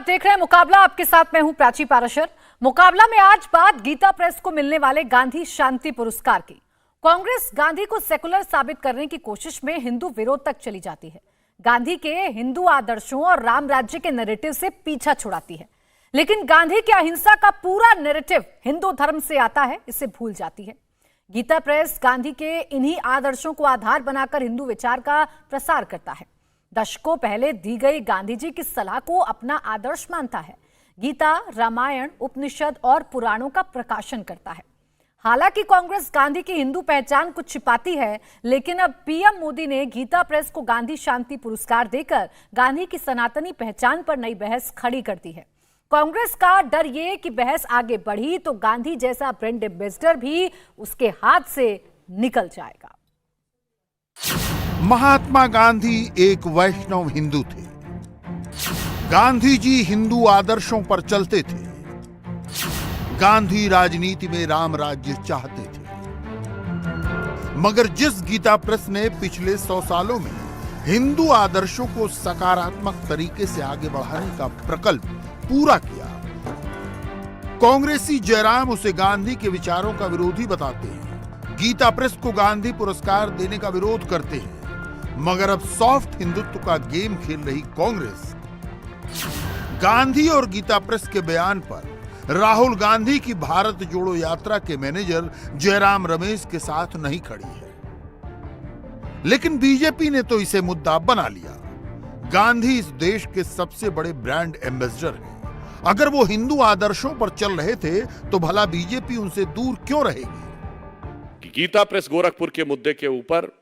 आप देख रहे हैं मुकाबला, आपके साथ मैं हूं प्राची पाराशर। मुकाबला में आज बात गीता प्रेस को मिलने वाले गांधी शांति पुरस्कार की। कांग्रेस गांधी को सेकुलर साबित करने की कोशिश में हिंदू विरोध तक चली जाती है, गांधी के हिंदू आदर्शों और राम राज्य के नैरेटिव से पीछा छुड़ाती है, लेकिन गांधी की अहिंसा का पूरा नैरेटिव हिंदू धर्म से आता है, इसे भूल जाती है। गीता प्रेस गांधी के इन्हीं आदर्शों को आधार बनाकर हिंदू विचार का प्रसार करता है। दशकों पहले दी गई गांधी जी की सलाह को अपना आदर्श मानता है। गीता, रामायण, उपनिषद और पुराणों का प्रकाशन करता है। हालांकि कांग्रेस गांधी की हिंदू पहचान को छिपाती है, लेकिन अब पीएम मोदी ने गीता प्रेस को गांधी शांति पुरस्कार देकर गांधी की सनातनी पहचान पर नई बहस खड़ी कर दी है। कांग्रेस का डर ये कि बहस आगे बढ़ी तो गांधी जैसा ब्रांड एम्बेसडर भी उसके हाथ से निकल जाएगा। महात्मा गांधी एक वैष्णव हिंदू थे। गांधी जी हिंदू आदर्शों पर चलते थे। गांधी राजनीति में राम राज्य चाहते थे। मगर जिस गीता प्रेस ने पिछले 100 सालों में हिंदू आदर्शों को सकारात्मक तरीके से आगे बढ़ाने का प्रकल्प पूरा किया, कांग्रेसी जयराम उसे गांधी के विचारों का विरोधी बताते हैं। गीता प्रेस को गांधी पुरस्कार देने का विरोध करते हैं। मगर अब सॉफ्ट हिंदुत्व का गेम खेल रही कांग्रेस गांधी और गीता प्रेस के बयान पर राहुल गांधी की भारत जोड़ो यात्रा के मैनेजर जयराम रमेश के साथ नहीं खड़ी है। लेकिन बीजेपी ने तो इसे मुद्दा बना लिया। गांधी इस देश के सबसे बड़े ब्रांड एम्बेसडर हैं। अगर वो हिंदू आदर्शों पर चल रहे थे तो भला बीजेपी उनसे दूर क्यों रहेगी? गीता प्रेस गोरखपुर के मुद्दे के ऊपर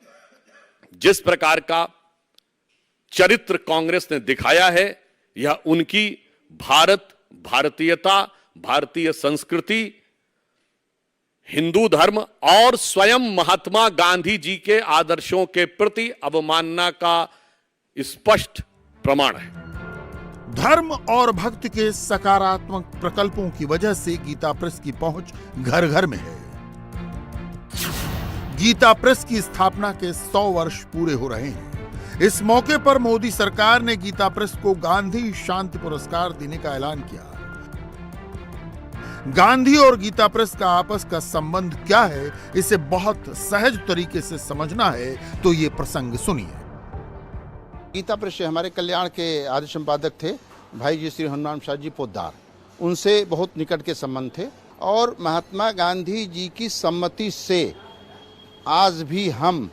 जिस प्रकार का चरित्र कांग्रेस ने दिखाया है, यह उनकी भारत, भारतीयता, भारतीय संस्कृति, हिंदू धर्म और स्वयं महात्मा गांधी जी के आदर्शों के प्रति अवमानना का स्पष्ट प्रमाण है। धर्म और भक्ति के सकारात्मक प्रकल्पों की वजह से गीता प्रेस की पहुंच घर घर में है। गीता प्रेस की स्थापना के 100 वर्ष पूरे हो रहे हैं। इस मौके पर मोदी सरकार ने गीता प्रेस को गांधी शांति पुरस्कार देने का ऐलान किया। गांधी और गीता प्रेस का आपस का संबंध क्या है, इसे बहुत सहज तरीके से समझना है तो ये प्रसंग सुनिए। गीता प्रेस से हमारे कल्याण के आदि संपादक थे भाई जी श्री हनुमान प्रसाद जी पोद्दार, उनसे बहुत निकट के संबंध थे और महात्मा गांधी जी की सम्मति से आज भी हम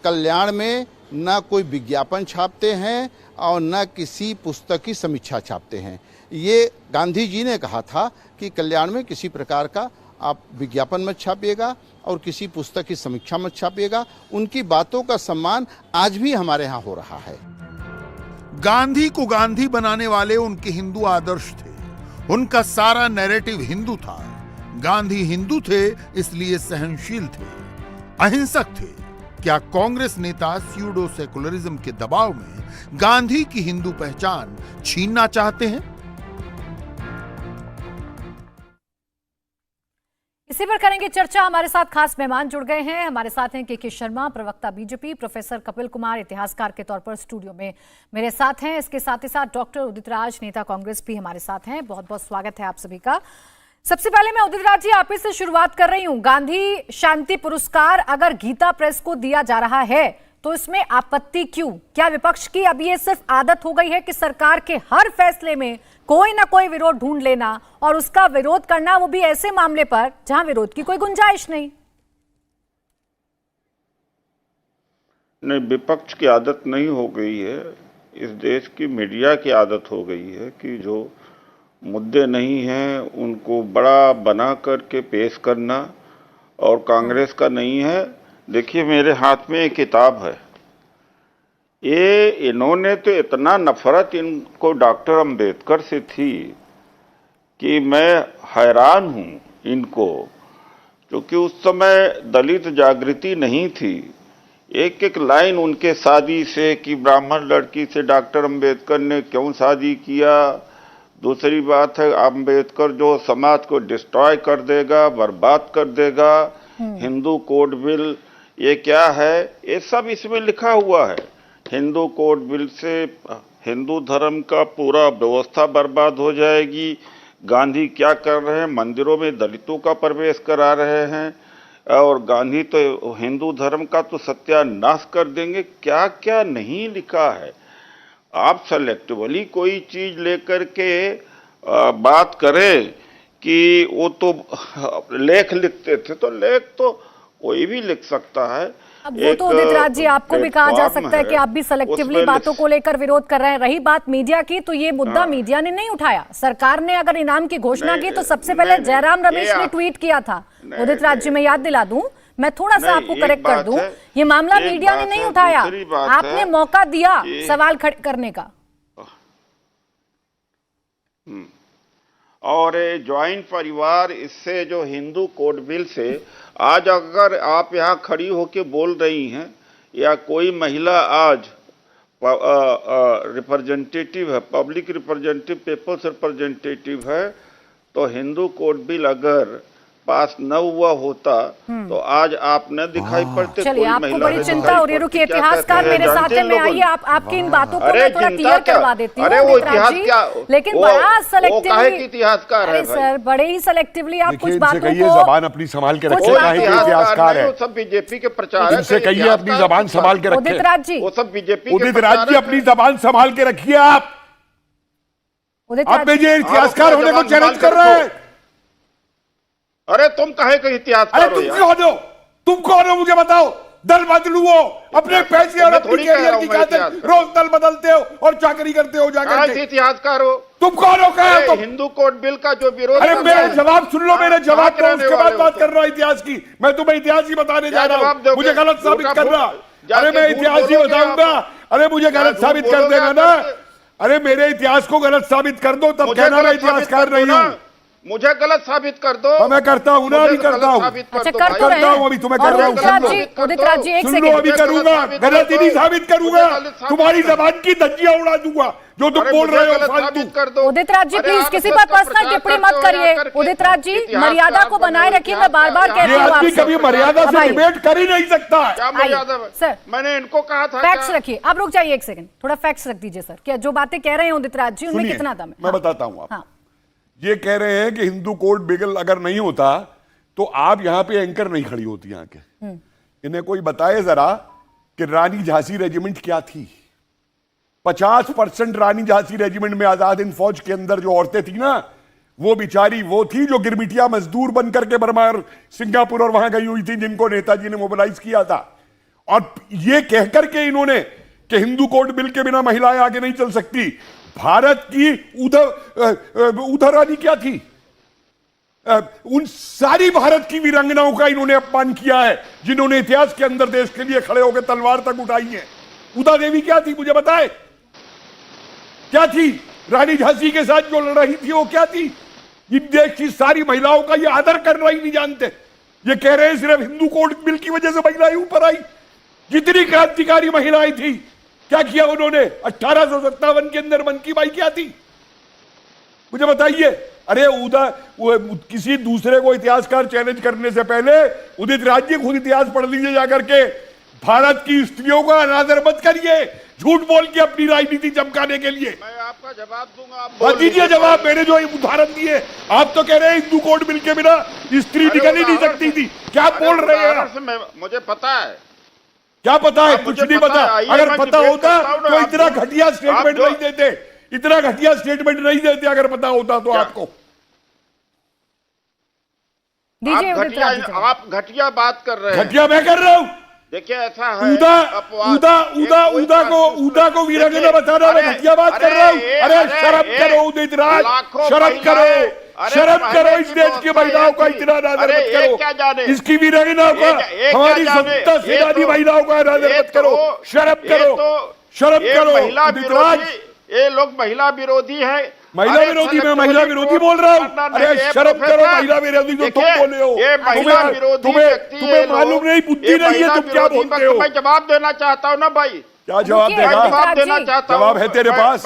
कल्याण में न कोई विज्ञापन छापते हैं और न किसी पुस्तक की समीक्षा छापते हैं। ये गांधी जी ने कहा था कि कल्याण में किसी प्रकार का आप विज्ञापन मत छापिएगा और किसी पुस्तक की समीक्षा मत छापिएगा। उनकी बातों का सम्मान आज भी हमारे यहाँ हो रहा है। गांधी को गांधी बनाने वाले उनके हिंदू आदर्श थे। उनका सारा नैरेटिव हिंदू था। गांधी हिंदू थे, इसलिए सहनशील थे, अहिंसक थे। क्या कांग्रेस नेता स्यूडो सेकुलरिज्म के दबाव में गांधी की हिंदू पहचान छीनना चाहते हैं? इसी पर करेंगे चर्चा। हमारे साथ खास मेहमान जुड़ गए हैं। हमारे साथ हैं के शर्मा, प्रवक्ता बीजेपी, प्रोफेसर कपिल कुमार, इतिहासकार के तौर पर स्टूडियो में मेरे साथ हैं। इसके साथ ही साथ डॉक्टर उदित राज, नेता कांग्रेस, भी हमारे साथ हैं। बहुत बहुत स्वागत है आप सभी का। सबसे पहले मैं उदित राज जी आप ही से शुरुआत कर रही हूं। गांधी शांति पुरस्कार अगर गीता प्रेस को दिया जा रहा है तो इसमें आपत्ति क्यों? क्या विपक्ष की अब ये सिर्फ आदत हो गई है कि सरकार के हर फैसले में कोई ना कोई विरोध ढूंढ लेना और उसका विरोध करना, वो भी ऐसे मामले पर जहां विरोध की कोई गुंजाइश नहीं? नहीं, विपक्ष की आदत नहीं हो गई है। इस देश की मीडिया की आदत हो गई है कि जो मुद्दे नहीं हैं उनको बड़ा बना करके पेश करना, और कांग्रेस का नहीं है। देखिए मेरे हाथ में एक किताब है, ये इन्होंने तो इतना नफरत इनको डॉक्टर अंबेडकर से थी कि मैं हैरान हूँ इनको, क्योंकि उस समय दलित जागृति नहीं थी। एक एक लाइन उनके शादी से कि ब्राह्मण लड़की से डॉक्टर अंबेडकर ने क्यों शादी किया। दूसरी बात है, अंबेडकर जो समाज को डिस्ट्रॉय कर देगा, बर्बाद कर देगा। हिंदू कोड बिल ये क्या है, ये सब इसमें लिखा हुआ है। हिंदू कोड बिल से हिंदू धर्म का पूरा व्यवस्था बर्बाद हो जाएगी। गांधी क्या कर रहे हैं, मंदिरों में दलितों का प्रवेश करा रहे हैं, और गांधी तो हिंदू धर्म का तो सत्यानाश कर देंगे। क्या क्या नहीं लिखा है। आप सेलेक्टिवली कोई चीज लेकर के बात करें कि वो तो लेख लिखते थे, तो लेख तो कोई भी लिख सकता है। अब वो तो उदित राज जी, आपको भी कहा जा सकता है कि आप भी सेलेक्टिवली बातों को लेकर विरोध कर रहे हैं। रही बात मीडिया की, तो ये मुद्दा मीडिया ने नहीं उठाया। सरकार ने अगर इनाम की घोषणा की तो सबसे पहले जयराम रमेश ने ट्वीट किया था। उदित राज जी, मैं याद दिला दूं, मैं थोड़ा सा आपको करेक्ट कर दूं, ये मामला मीडिया ने नहीं उठाया, आपने मौका दिया सवाल खड़े करने का। और ज्वाइंट परिवार, इससे जो हिंदू कोड बिल से आज अगर आप यहाँ खड़ी होके बोल रही हैं, या कोई महिला आज रिप्रेजेंटेटिव है, पब्लिक रिप्रेजेंटेटिव, पीपल्स रिप्रेजेंटेटिव है, तो हिंदू कोड बिल अगर पास न हुआ होता तो आज आप न दिखाई पड़ते। चलिए, आपको बड़ी चिंता हो रही है। रुकिए, इतिहासकार मेरे साथ है, मैं आइए आपकी इन बातों को मैं थोड़ा क्लियर करवा देती हूँ। अरे वो इतिहास क्या, लेकिन बड़ा सेलेक्टिवली इतिहासकार है सर, बड़े ही सेलेक्टिवली आप कुछ बातों को जबान अपनी संभाल के रखिए। इतिहासकार है, सब बीजेपी के प्रचारक हैं। इनसे कहिए अपनी जबान संभाल के रखिए। उदित राज जी, वो सब बीजेपी उदित राज जी, अपनी जबान संभाल के रखिए। आप मुझे इतिहासकार होने को चैलेंज कर रहे हैं। अरे तुम कहे कि इतिहासकार हो? तुम कौन हो? तुम कौन हो मुझे बताओ। दल बदलू हो, अपने पैसे और अपनी कैरियर की खातिर रोज दल बदलते हो और चाकरी करते हो जाकर के। इतिहासकार हो तुम कौन हो? कहा तुम? हिंदू कोड बिल का जो विरोध। अरे मेरा जवाब सुन लो, मेरे जवाब दो, उसके बाद बात कर रहा हूं इतिहास की। मैं तुम्हें इतिहास ही बताने जा रहा हूं, मुझे गलत साबित कर रहा। अरे मैं इतिहास ही बताऊंगा। अरे मुझे गलत साबित कर देगा ना। अरे मेरे इतिहास को गलत साबित कर दो, तब कहना मैं इतिहासकार नहीं हूं। मुझे गलत साबित कर दो। मैं करता हूं ना, अभी करता हूं। अच्छा, करता हूं, अभी तुम्हें कर रहा हूं। उदित राज जी, एक सुन लो, सेकंड, अभी करूंगा। गलत ही नहीं साबित करूंगा, तुम्हारी जबान की धज्जियां उड़ा दूंगा जो तुम बोल रहे हो फालतू। उदित राज जी, प्लीज किसी पर पर्सनल टिप्पणी मत करिए। उदित राज जी, मर्यादा को बनाए रखिए। मैं बार बार कहती हूँ आपसे, कभी मर्यादा से डिबेट कर ही नहीं सकता। सर, मैंने इनको कहा था फैक्ट्स रखिए। आप रुक जाइए एक सेकंड, थोड़ा फैक्ट्स रख दीजिए सर। क्या जो बातें कह रहे हैं उदित राज जी, उनमें कितना दम है? मैं बताता हूँ। आप ये कह रहे हैं कि हिंदू कोड बिल अगर नहीं होता तो आप यहां पे एंकर नहीं खड़ी होती यहां के। इन्हें कोई बताए जरा कि रानी झांसी रेजिमेंट क्या थी। 50% रानी झांसी रेजिमेंट में आजाद हिंद फौज के अंदर जो औरतें थी ना, वो बिचारी वो थी जो गिरमिटिया मजदूर बनकर के बर्मा और सिंगापुर और वहां गई हुई थी, जिनको नेताजी ने मोबिलाइज किया था। और ये कहकर के इन्होंने कि हिंदू कोड बिल के बिना महिलाएं आगे नहीं चल सकती। भारत की उधर रानी क्या थी? उन सारी भारत की वीरांगनाओं का इन्होंने अपमान किया है, जिन्होंने इतिहास के अंदर देश के लिए खड़े होकर तलवार तक उठाई है। उदा देवी क्या थी, मुझे बताए? क्या थी? रानी झांसी के साथ जो लड़ रही थी वो क्या थी? इन देश की सारी महिलाओं का ये आदर करना ही नहीं जानते। ये कह रहे हैं सिर्फ हिंदू कोड बिल की वजह से महिलाएं ऊपर आई। जितनी क्रांतिकारी महिलाएं थी, क्या किया उन्होंने? 1857 के अंदर मन की बाई क्या थी, मुझे बताइए। अरे किसी दूसरे को इतिहासकार चैलेंज करने से पहले उदित राज जी खुद इतिहास पढ़ लीजिए जाकर के। भारत की स्त्रियों का अनादर मत करिए झूठ बोल के अपनी राजनीति चमकाने के लिए। मैं आपका जवाब दूंगा, आप दीजिए जवाब। मैंने जो उदाहरण दिए, आप तो कह रहे हैं हिंदू कोड बिल के बिना स्त्री निकल ही नहीं सकती थी। क्या बोल रहे हैं? मुझे पता है। क्या पता है? कुछ नहीं पता। अगर पता होता तो इतना घटिया स्टेटमेंट नहीं देते, इतना घटिया स्टेटमेंट नहीं देते अगर पता होता तो आपको। आप घटिया बात कर रहे हैं। घटिया मैं कर रहा हूं? देखिए ऐसा है, उदा को वीरांगना बताना मैं घटिया बात कर रहा हूं? अरे शर्म करो उदित राज, शर्म करो, शर्म करो। इस देश की महिलाओं का इतना अनादर मत करो। इसकी वीरांगनाओं का, हमारी स्वतंत्रता सेनानी महिलाओं का अनादर मत करो। शर्म करो, शर्म करो उदित राज। ये लोग महिला विरोधी है। महिला विरोधी? मैं महिला विरोधी बोल रहा हूँ? अरे शर्म करो, महिला विरोधी जो तुम बोले हो। तुम्हें मालूम नहीं, बुद्धि नहीं है, तुम क्या बोलते हो? मैं जवाब देना चाहता हूँ ना भाई। क्या जवाब रुकिए, देगा? उदित राज जी। जवाब है तेरे पास?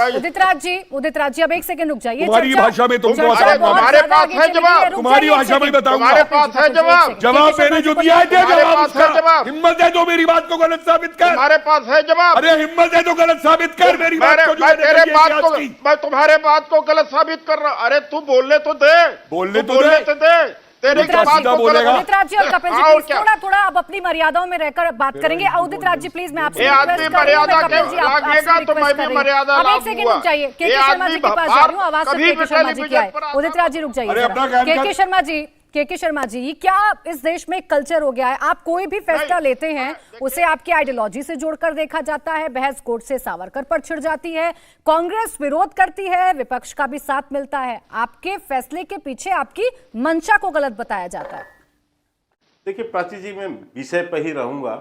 उदित राज जी अब एक सेकंड रुक जाइए। तुम्हारी चर्चा- भाषा में तुमको चर्चा आता है? बहुत तुम्हारे ज्यादा पास आगे है चली जवाब? गई है। रुक तुम्हारी जाइए एक भाषा में सेकंड। बताऊंगा। तुम्हारे पास है जवाब? जवाब मैंने जो दिया है दे तुम्हारे जवाब पास है उसका। जवाब? हिम्मत है तो मेरी बात को गलत साबित कर। तुम्हारे पास है जवाब? अरे हिम्मत है तो गलत साबित कर मेरी बात को जो मैं मैंने तेरे कही है बात इतिहास को की। मैं तुम्हारे बात को गलत साबित कर रहा। अरे तू बोलने तो दे, बोलने तू तो दे। तो दे। तेरे उदित की राज बात जी, को बोलेगा। उदित राज जी और कपिल जी हाँ, और प्लीज क्या? थोड़ा अब अपनी मर्यादाओं में रहकर बात करेंगे। उदित राज जी प्लीज मैं आपसे ये रिक्वेस्ट आदमी कर रही हूं, मर्यादा मैं कपिल के जी आपसे लागेगा तो रिक्वेस्ट मैं कर भी रही हूं। मर्यादा अब एक लागू सेकंड हुआ। रुक जाइए। ये के शर्मा आदमी जी के पास बात जा रही हूं, आवाज सिर्फ कभी के शर्मा जी की आए। टेलीविजन पर उदित राज जी रुक जाइए अरे जरा। अपना ज्ञान कर। के शर्मा जी क्या इस देश में कल्चर हो गया है, आप कोई भी फैसला लेते हैं उसे आपकी आइडियोलॉजी से जोड़कर देखा जाता है, बहस कोर्ट से सावरकर पर छिड़ जाती है, कांग्रेस विरोध करती है, विपक्ष का भी साथ मिलता है, आपके फैसले के पीछे आपकी मंशा को गलत बताया जाता है। देखिए प्राची जी, मैं विषय पर ही रहूंगा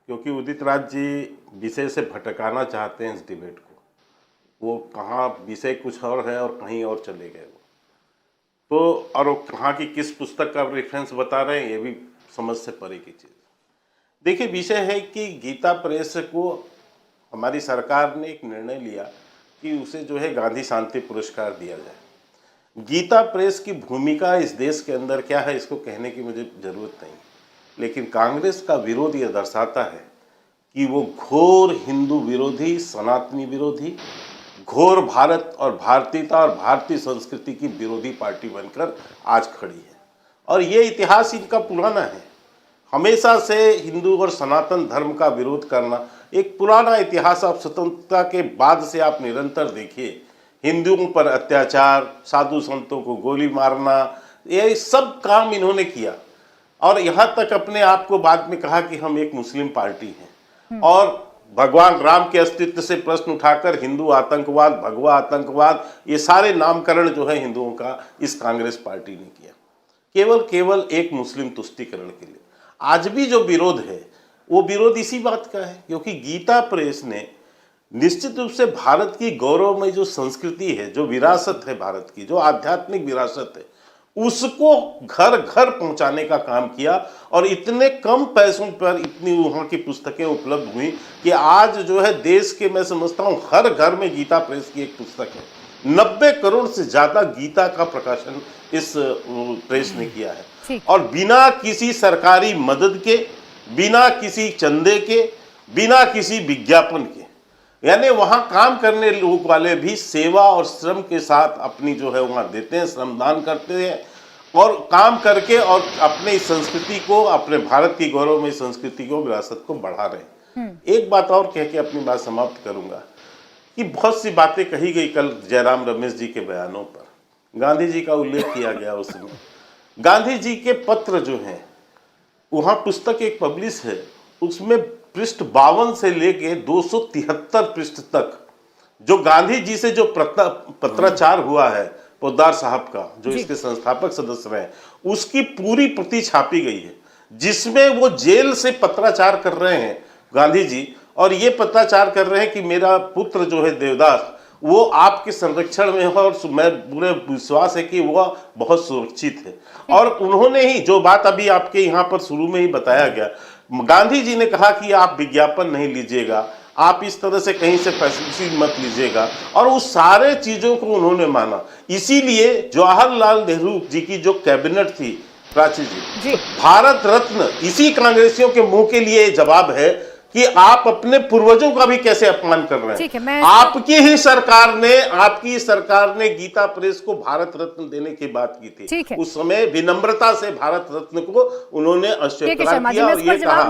क्योंकि उदित राज जी विषय से भटकाना चाहते हैं इस डिबेट को। वो कहाँ विषय कुछ और है और कहीं और चले गए वो तो, और वो कहाँ की किस पुस्तक का रेफरेंस बता रहे हैं ये भी समझ से परे की चीज़। देखिए विषय है कि गीता प्रेस को हमारी सरकार ने एक निर्णय लिया कि उसे जो है गांधी शांति पुरस्कार दिया जाए। गीता प्रेस की भूमिका इस देश के अंदर क्या है इसको कहने की मुझे ज़रूरत नहीं, लेकिन कांग्रेस का विरोध ये दर्शाता है कि वो घोर हिंदू विरोधी, सनातनी विरोधी, घोर भारत और भारतीयता और भारतीय संस्कृति की विरोधी पार्टी बनकर आज खड़ी है। और ये इतिहास इनका पुराना है, हमेशा से हिंदू और सनातन धर्म का विरोध करना एक पुराना इतिहास। आप स्वतंत्रता के बाद से आप निरंतर देखिए, हिंदुओं पर अत्याचार, साधु संतों को गोली मारना, ये सब काम इन्होंने किया। और यहाँ तक अपने आप को बाद में कहा कि हम एक मुस्लिम पार्टी हैं और भगवान राम के अस्तित्व से प्रश्न उठाकर हिंदू आतंकवाद, भगवा आतंकवाद, ये सारे नामकरण जो है हिंदुओं का इस कांग्रेस पार्टी ने किया, केवल एक मुस्लिम तुष्टीकरण के लिए। आज भी जो विरोध है वो विरोध इसी बात का है क्योंकि गीता प्रेस ने निश्चित रूप से भारत की गौरवमय जो संस्कृति है, जो विरासत है भारत की, जो आध्यात्मिक विरासत है, उसको घर घर पहुंचाने का काम किया। और इतने कम पैसों पर इतनी वहाँ की पुस्तकें उपलब्ध हुई कि आज जो है देश के, मैं समझता हूँ हर घर में गीता प्रेस की एक पुस्तक है। 90 करोड़ से ज़्यादा गीता का प्रकाशन इस प्रेस ने किया है और बिना किसी सरकारी मदद के, बिना किसी चंदे के, बिना किसी विज्ञापन के। यानी वहाँ काम करने लोग वाले भी सेवा और श्रम के साथ अपनी जो है वहाँ देते हैं, श्रमदान करते हैं और काम करके और अपने इस संस्कृति को, अपने भारत की गौरवमय संस्कृति को, विरासत को बढ़ा रहे हैं। एक बात और कह के अपनी बात समाप्त करूंगा कि बहुत सी बातें कही गई कल जयराम रमेश जी के बयानों पर। गांधी जी का उल्लेख किया गया उसमें। गांधी जी के पत्र जो हैं, वहाँ पुस्तक एक पब्लिश है, उसमें पृष्ठ 52 से लेके 273 पृष्ठ तक जो गांधी जी से जो पत्राचार हुआ है पोद्दार साहब का, जो इसके संस्थापक सदस्य रहे, उसकी पूरी प्रति छापी गई है जिसमें वो जेल से पत्राचार कर रहे हैं गांधी जी, और ये पत्राचार कर रहे हैं कि मेरा पुत्र जो है देवदास वो आपके संरक्षण में है और मैं पूरे विश्वास है कि वह बहुत सुरक्षित है। और उन्होंने ही जो बात अभी आपके यहाँ पर शुरू में ही बताया गया, गांधी जी ने कहा कि आप विज्ञापन नहीं लीजिएगा, आप इस तरह से कहीं से फैसिलिटी मत लीजिएगा, और उस सारे चीजों को उन्होंने माना। इसीलिए जवाहरलाल नेहरू जी की जो कैबिनेट थी प्राची जी, भारत रत्न इसी कांग्रेसियों के मुंह के लिए जवाब है कि आप अपने पूर्वजों का भी कैसे अपमान कर रहे हैं। आपकी सरकार ने गीता प्रेस को भारत रत्न देने की बात की थी। उस समय विनम्रता से भारत रत्न को उन्होंने अस्वीकार किया और ये कहा।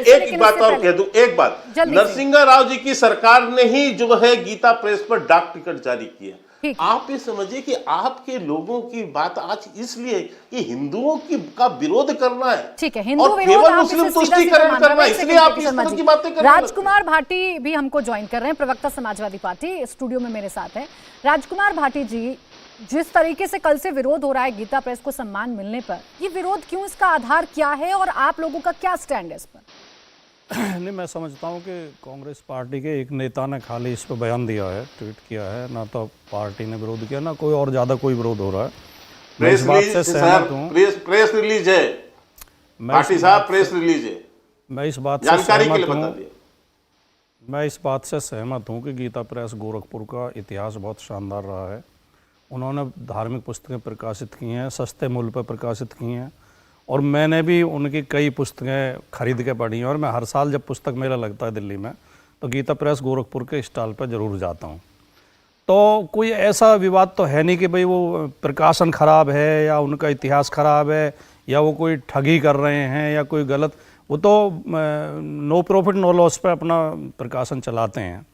एक बात और कह दूं, एक बात, नरसिंह राव जी की सरकार ने ही जो है गीता प्रेस पर डाक टिकट जारी किया। आप ये समझिए कि आपके लोगों की बात आज इसलिए कि हिंदुओं का विरोध करना है, ठीक है, हिंदू और केवल मुस्लिम तुष्टीकरण करना है, इसलिए आप इस तरह की बातें कर रहे हैं। राजकुमार भाटी भी हमको ज्वाइन कर रहे हैं, प्रवक्ता समाजवादी पार्टी स्टूडियो में मेरे साथ है। राजकुमार भाटी जी, जिस तरीके से कल से विरोध हो रहा है गीता प्रेस को सम्मान मिलने पर, ये विरोध क्यों, इसका आधार क्या है और आप लोगों का क्या स्टैंड है इस पर? नहीं, मैं समझता हूँ कि कांग्रेस पार्टी के एक नेता ने खाली इस पर बयान दिया है, ट्वीट किया है, ना तो पार्टी ने विरोध किया, ना कोई और ज़्यादा कोई विरोध हो रहा है। मैं इस बात से सहमत हूँ। प्रेस रिलीज है भाटी साहब, प्रेस रिलीज है, मैं इस बात से जानकारी के लिए सहमत बता हूँ। दिया। मैं इस बात से सहमत हूँ कि गीता प्रेस गोरखपुर का इतिहास बहुत शानदार रहा है। उन्होंने धार्मिक पुस्तकें प्रकाशित की हैं, सस्ते मूल्य पर प्रकाशित की हैं, और मैंने भी उनकी कई पुस्तकें खरीद के पढ़ी हैं। और मैं हर साल जब पुस्तक मेला लगता है दिल्ली में, तो गीता प्रेस गोरखपुर के स्टॉल पर ज़रूर जाता हूँ। तो कोई ऐसा विवाद तो है नहीं कि भाई वो प्रकाशन खराब है या उनका इतिहास खराब है या वो कोई ठगी कर रहे हैं या कोई गलत, वो तो नो प्रॉफिट नो लॉस पे अपना प्रकाशन चलाते हैं।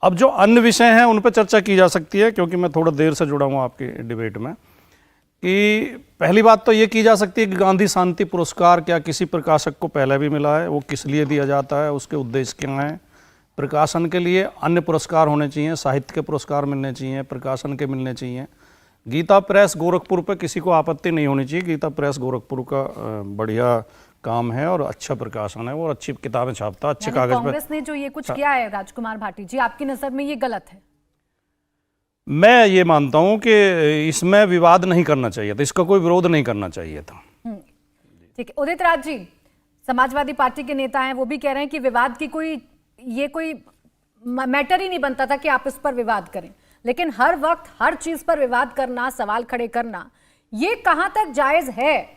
अब जो अन्य विषय हैं उन पर चर्चा की जा सकती है, क्योंकि मैं थोड़ा देर से जुड़ा हूँ आपकी डिबेट में। कि पहली बात तो ये की जा सकती है कि गांधी शांति पुरस्कार क्या किसी प्रकाशक को पहले भी मिला है, वो किस लिए दिया जाता है, उसके उद्देश्य क्या हैं। प्रकाशन के लिए अन्य पुरस्कार होने चाहिए, साहित्य के पुरस्कार मिलने चाहिए, प्रकाशन के मिलने चाहिए। गीता प्रेस गोरखपुर पे किसी को आपत्ति नहीं होनी चाहिए। गीता प्रेस गोरखपुर का बढ़िया काम है और अच्छा प्रकाशन है, वो अच्छी किताबें छापता, अच्छे कागज पर। कांग्रेस ने जो ये कुछ किया है राजकुमार भाटी जी, आपकी नजर में ये गलत है? मैं ये मानता हूं कि इसमें विवाद नहीं करना चाहिए था, इसका कोई विरोध नहीं करना चाहिए था। ठीक है। उदित राज जी, समाजवादी पार्टी के नेता हैं, वो भी कह रहे हैं कि विवाद की कोई मैटर ही नहीं बनता था कि आप इस पर विवाद करें, लेकिन हर वक्त हर चीज पर विवाद करना, सवाल खड़े करना, ये कहां तक जायज है?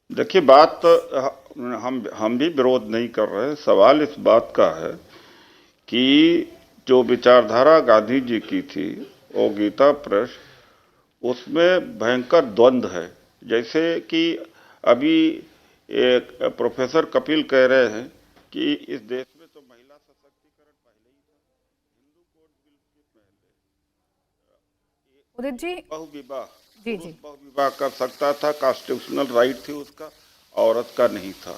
देखिए, बात हम भी विरोध नहीं कर रहे हैं। सवाल इस बात का है कि जो विचारधारा गांधी जी की थी वो गीता प्रेस, उसमें भयंकर द्वंद्व है। जैसे कि अभी एक प्रोफेसर कपिल कह रहे हैं कि इस देश में तो महिला सशक्तिकरण पहले ही था, हिंदू कोड बिल के पहले उदित जी, बहुविवाह जी जी, बहुविवाह कर सकता था, कॉन्स्टिट्यूशनल राइट थी उसका, औरत का नहीं था।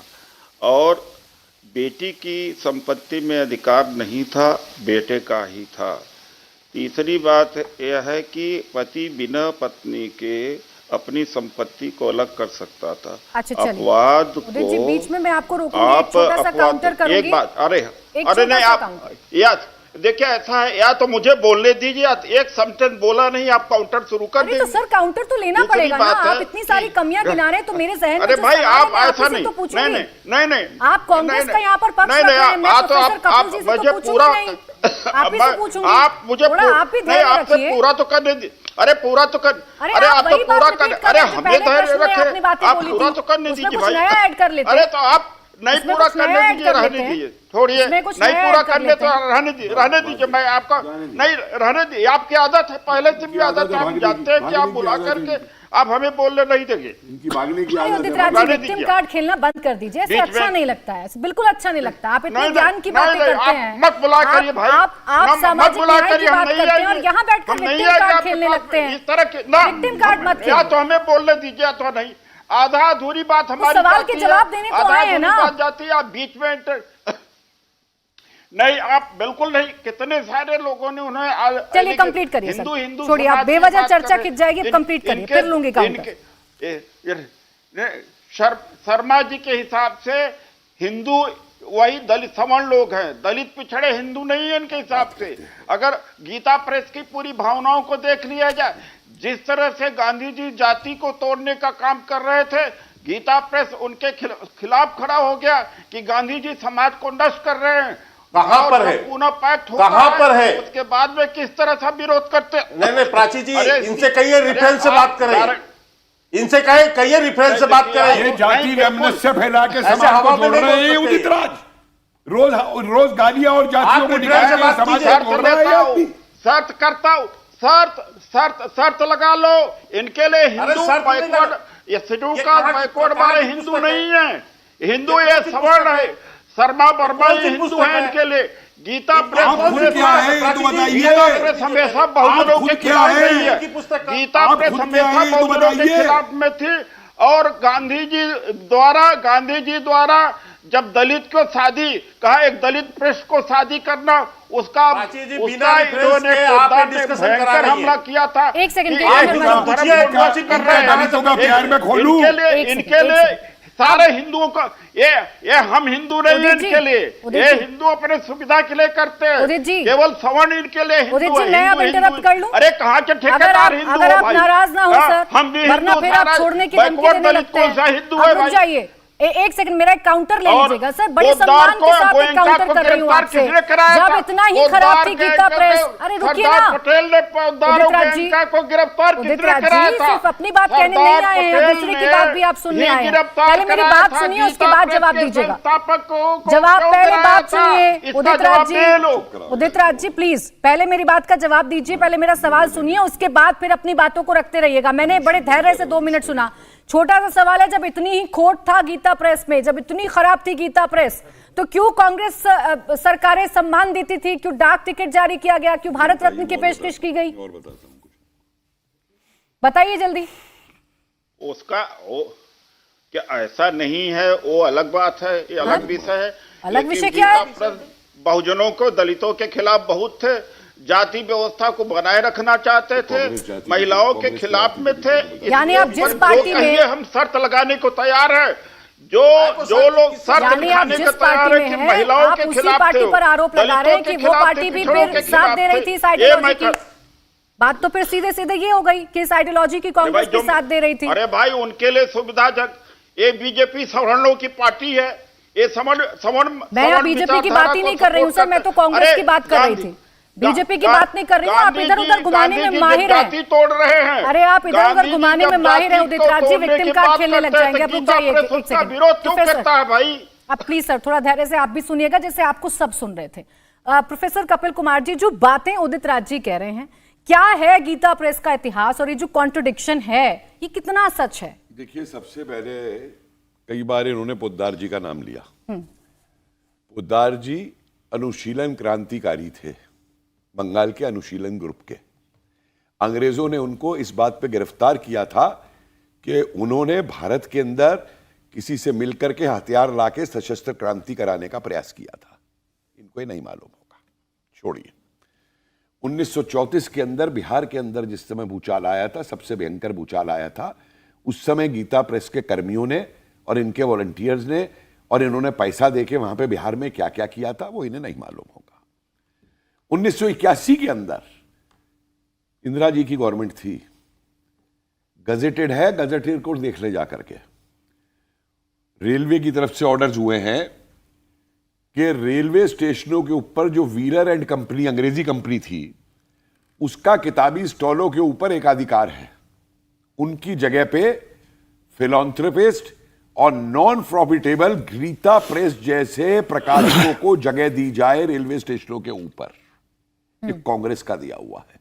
और बेटी की संपत्ति में अधिकार नहीं था, बेटे का ही था। तीसरी बात यह है कि पति बिना पत्नी के अपनी संपत्ति को अलग कर सकता था। अच्छा, अपवाद उदित जी, बीच में मैं आपको रोकूंगी, आप एक छोटा सा काउंटर करूंगी। एक बात, अरे छोटा नहीं, सा आप काउंटर। या देखिए ऐसा है, या तो मुझे बोलने दीजिए, एक सेंटेंस बोला नहीं आप काउंटर शुरू कर दीजिए। तो सर काउंटर तो लेना पड़ेगा ना, आप इतनी सारी कमियां गिना रहे हैं, तो मेरे जहन में अरे जो भाई सवाल आप है, मैं ऐसा आपसे नहीं, तो पूछूंगी। नहीं, आप कांग्रेस का यहाँ पर पक्ष रख रहे हैं, मैं प्रोफेसर कपिल जी से तो पूछूंगी नहीं, आप ही से पूछूंगी। आप मुझे आप भी धैर्य रखिए। पूरा तो करने दीजिए। अरे पूरा तो कर, अरे आप तो पूरा कर, अरे हमें धैर्य रखे, आप बोली पूरा थी, तो करने उसमें दीजिए कुछ भाई। नया ऐड कर लेते। अरे तो आप नहीं उसमें पूरा कुछ नया करने ऐड दीजिए, कर रहने लेते हैं। दीजिए, छोड़िए, उसमें कुछ नहीं नया पूरा ऐड कर करने लेते तो हैं। रहने दीजिए। मैं आपका नहीं रहने दीजिए, आपकी आदत है, पहले से भी आदत है, हम जानते हैं कि आप बुला करके आप हमें बोलने नहीं देंगे। इनकी भागने की अरे उदित राज जी, विक्टिम कार्ड खेलना बंद कर दीजिए, ऐसे अच्छा नहीं लगता है, बिल्कुल अच्छा नहीं लगता। आप इतने ज्ञान की बातें करते हैं, मत बुला करिए भाई, आप सामाजिक न्याय की बात करते हैं और यहाँ बैठकर विक्टिम कार्ड खेलने लगते हैं। इस तरह के ना, विक्टिम कार्ड मत या खेलिए। तो हमें बोलने दीजिए, तो नहीं। आधा अधूरी बात हमारी सवाल जाती के है, जवाब देने तो आधा आए हैं अधूरी ना। बात जाती है, आप बीच में नहीं, आप बिल्कुल नहीं। कितने सारे लोगों ने उन्हें चलिए कंप्लीट करिए सर, हिंदू छोड़िए, आप बेवजह चर्चा खिंच जाएगी, अब कंप्लीट करिए, फिर लूंगी काउंटर। शर्मा जी के हिसाब से हिंदू वही दलित सवर्ण लोग हैं, दलित पिछड़े हिंदू नहीं है इनके हिसाब से। अगर गीता प्रेस की पूरी भावनाओं को देख लिया जाए, जिस तरह से गांधी जी जाति को तोड़ने का काम कर रहे थे, गीता प्रेस उनके खिलाफ खड़ा हो गया कि गांधी जी समाज को नष्ट कर रहे हैं। कहां पर है, पुनः पैक्ट हो कहां पर है, उसके बाद में किस तरह से विरोध करते। नहीं प्राची जी, इनसे कहिए रेफरेंस से बात करें, इनसे कहिए रेफरेंस से बात करें। ये जाति वैमनस्य फैला के समाज को जोड़ रहे हैं उदित राज, रोज गालियां और जातियों को दिखा के समाज को जोड़ रहा है। शर्त करता हूं, शर्त लगा लो, इनके लिए हिंदू बैकवर्ड, ये शेड्यूल कास्ट बैकवर्ड वाले हिंदू नहीं है, हिंदू ये सवर्ण है। शर्मा वर्मा ये हिंदू है, इनके लिए गीता प्रेस हमेशा बहुजनों के खिलाफ रही है, गीता प्रेस हमेशा बहुजनों के खिलाफ में थी। और गांधी जी द्वारा जब दलित को शादी कहा, एक दलित प्रेस को शादी करना, उसका इन्होंने भयंकर हमला किया था। एक सेकंड, इनके लिए सारे हिंदुओं का ये हम हिंदू नहीं है, इनके लिए ये हिंदू अपने सुविधा के लिए करते हैं, केवल सवर्ण इनके लिए हिंदू है। मैं अब इंटरप्ट कर लूं? अरे कहाँ के ठेकेदार हिंदू अगर आप नाराज ना हो सर, हम भी वरना फिर आप छोड़ने की धमकी देने लगते हैं। हिंदू है भाई। एक सेकंड, मेरा एक काउंटर ले और लीजिएगा सर, बड़े पोद्दार सम्मान को के साथ एक गोयनका काउंटर को कर रही हूँ गिरफ्तार आपसे। किसने कराया जब था? इतना ही पोद्दार खराब थी के गीता जब प्रेस, अरे रुकिए ना, सरदार पटेल ने पोद्दार और उदित राज जी, गोयनका को गिरफ्तार उदित किसने राज जी, कराया था? सिर्फ अपनी बात कहने नहीं आए हैं, दूसरे की बात भी आप सुनने आए हैं। पहले मेरी बात सुनिए, उसके बाद जवाब दीजिएगा। जवाब, पहले बात सुनिए उदित राज जी, उदित राज जी प्लीज पहले मेरी बात का जवाब दीजिए, पहले मेरा सवाल सुनिए, उसके बाद फिर अपनी बातों को रखते रहिएगा। मैंने बड़े धैर्य से 2 मिनट सुना। छोटा सा सवाल है, जब इतनी ही खोट था गीता प्रेस में, जब इतनी खराब थी गीता प्रेस, तो क्यों कांग्रेस सरकारें सम्मान देती थी, क्यों डाक टिकट जारी किया गया, क्यों भारत रत्न की पेशकश की गई? बताइए जल्दी। उसका क्या ऐसा नहीं है, वो अलग बात है, ये अलग विषय है। अलग विषय लेकिन क्या है? गीता प्रेस बहुजनों को, दलितों के खिलाफ बहुत थे, जाति व्यवस्था को बनाए रखना चाहते थे, महिलाओं के खिलाफ में थे। यानी आप जिस पार्टी में, हम शर्त लगाने को तैयार है, जो लोग शर्त दिखाने को तैयार है कि महिलाओं के खिलाफ पार्टी पर आरोप लगा रहे हैं कि वो पार्टी भी फिर साथ दे रही थी इस आइडियोलॉजी की। बात तो फिर सीधे सीधे ये हो गई कि इस आइडियोलॉजी की कांग्रेस के साथ दे रही थी। अरे भाई, उनके लिए सुविधाजनक, ये बीजेपी सवर्णों की पार्टी है, ये मैं यहाँ बीजेपी की बात ही नहीं कर रही हूँ सर, मैं तो कांग्रेस की बात कर रही थी, बीजेपी की बात नहीं कर रही हूँ। आप इधर उधर घुमाने में माहिर हैं, तोड़ रहे हैं। अरे आप इधर उधर घुमाने में माहिर हैं उदित राज जी, विक्टिम कार्ड खेलने लग जाएंगे। अब रुक जाइए एक सेकंड, विरोध क्यों करता है भाई? अब प्लीज सर थोड़ा धैर्य से आप भी सुनिएगा, जैसे आपको सब सुन रहे थे। प्रोफेसर कपिल कुमार जी, जो बातें उदित राज जी कह रहे हैं, क्या है गीता प्रेस का इतिहास, और ये जो कॉन्ट्रडिक्शन है ये कितना सच है? देखिए, सबसे पहले कई बार इन्होंने पोद्दार जी का नाम लिया। पोद्दार जी अनुशीलन क्रांतिकारी थे, बंगाल के अनुशीलन ग्रुप के। अंग्रेजों ने उनको इस बात पे गिरफ्तार किया था कि उन्होंने भारत के अंदर किसी से मिलकर के हथियार लाके सशस्त्र क्रांति कराने का प्रयास किया था। इनको ये नहीं मालूम होगा, छोड़िए। 1934 के अंदर बिहार के अंदर जिस समय भूचाल आया था, सबसे भयंकर भूचाल आया था, उस समय गीता प्रेस के कर्मियों ने और इनके वॉलंटियर्स ने और इन्होंने पैसा देके वहां पे बिहार में क्या क्या किया था वो इन्हें नहीं मालूम होगा। 1981 के अंदर इंदिरा जी की गवर्नमेंट थी, गजेटेड है, गजेटेड को देख ले जाकर के। रेलवे की तरफ से ऑर्डर्स हुए हैं कि रेलवे स्टेशनों के ऊपर जो व्हीलर एंड कंपनी अंग्रेजी कंपनी थी, उसका किताबी स्टॉलों के ऊपर एकाधिकार है, उनकी जगह पे फिलॉन्थ्रोपिस्ट और नॉन प्रॉफिटेबल गीता प्रेस जैसे प्रकाशकों को जगह दी जाए रेलवे स्टेशनों के ऊपर। ये कांग्रेस का दिया हुआ है,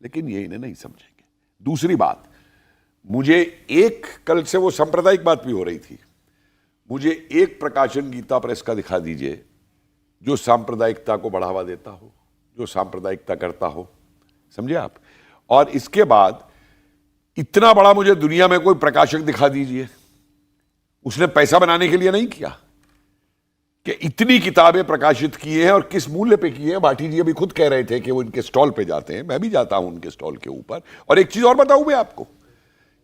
लेकिन ये इन्हें नहीं समझेंगे। दूसरी बात, मुझे एक, कल से वो सांप्रदायिक बात भी हो रही थी, मुझे एक प्रकाशन गीता प्रेस का दिखा दीजिए जो सांप्रदायिकता को बढ़ावा देता हो, जो सांप्रदायिकता करता हो, समझे आप। और इसके बाद इतना बड़ा मुझे दुनिया में कोई प्रकाशक दिखा दीजिए, उसने पैसा बनाने के लिए नहीं किया, कि इतनी किताबें प्रकाशित किए हैं और किस मूल्य पे किए हैं। भाटी जी अभी खुद कह रहे थे कि वो इनके स्टॉल पे जाते हैं, मैं भी जाता हूं उनके स्टॉल के ऊपर। और एक चीज और बताऊं मैं आपको,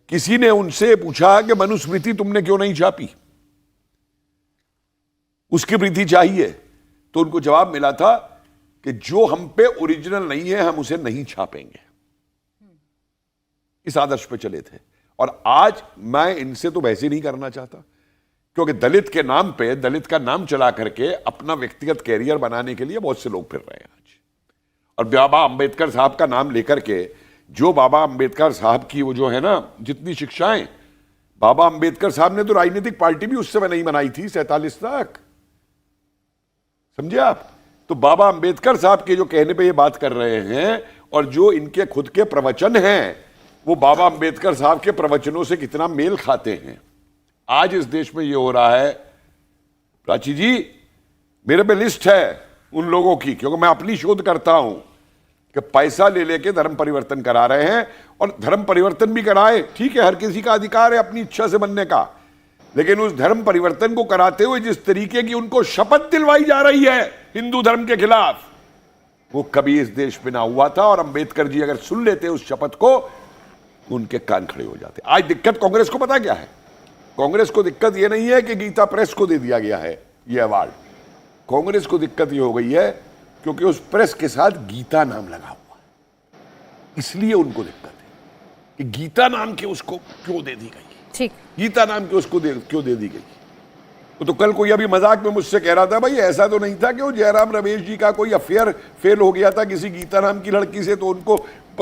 किसी ने उनसे पूछा कि मनुस्मृति तुमने क्यों नहीं छापी, उसकी प्रीति चाहिए, तो उनको जवाब मिला था कि जो हम पे ओरिजिनल नहीं है हम उसे नहीं छापेंगे। इस आदर्श पे चले थे। और आज मैं इनसे तो वैसे नहीं करना चाहता, क्योंकि दलित के नाम पे, दलित का नाम चला करके अपना व्यक्तिगत कैरियर बनाने के लिए बहुत से लोग फिर रहे हैं आज। और बाबा अंबेडकर साहब का नाम लेकर के, जो बाबा अंबेडकर साहब की वो जो है ना जितनी शिक्षाएं, बाबा अंबेडकर साहब ने तो राजनीतिक पार्टी भी उस समय नहीं बनाई थी 47 तक, समझे आप। तो बाबा अंबेडकर साहब के जो कहने पे ये बात कर रहे हैं और जो इनके खुद के प्रवचन हैं, वो बाबा अंबेडकर साहब के प्रवचनों से कितना मेल खाते हैं। आज इस देश में ये हो रहा है, प्राची जी मेरे पे लिस्ट है उन लोगों की, क्योंकि मैं अपनी शोध करता हूं, कि पैसा ले लेके धर्म परिवर्तन करा रहे हैं। और धर्म परिवर्तन भी कराए, ठीक है, हर किसी का अधिकार है अपनी इच्छा से बनने का, लेकिन उस धर्म परिवर्तन को कराते हुए जिस तरीके की उनको शपथ दिलवाई जा रही है हिंदू धर्म के खिलाफ, वो कभी इस देश में ना हुआ था। और अंबेडकर जी अगर सुन लेते उस शपथ को, उनके कान खड़े हो जाते। आज दिक्कत कांग्रेस को पता क्या है? कांग्रेस को दिक्कत यह नहीं है कि गीता प्रेस को दे दिया गया है यह अवार्ड, कांग्रेस को दिक्कत यह हो गई है क्योंकि उस प्रेस के साथ गीता नाम लगा हुआ है, इसलिए उनको दिक्कत है कि गीता नाम के उसको क्यों दे दी गई, ठीक, गीता नाम के उसको क्यों दे दी गई। तो कल कोई अभी मजाक में मुझसे कह रहा था भाई ऐसा तो नहीं था कि वो जयराम रमेश जी का कोई अफेयर फेल हो गया था किसी गीता नाम की लड़की से, तो उनको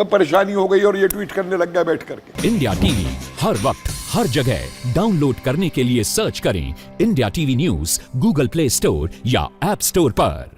परेशानी हो गई और ये ट्वीट करने लग गया बैठ करके। इंडिया टीवी हर वक्त हर जगह डाउनलोड करने के लिए सर्च करें India TV news Google play store या ऐप स्टोर पर।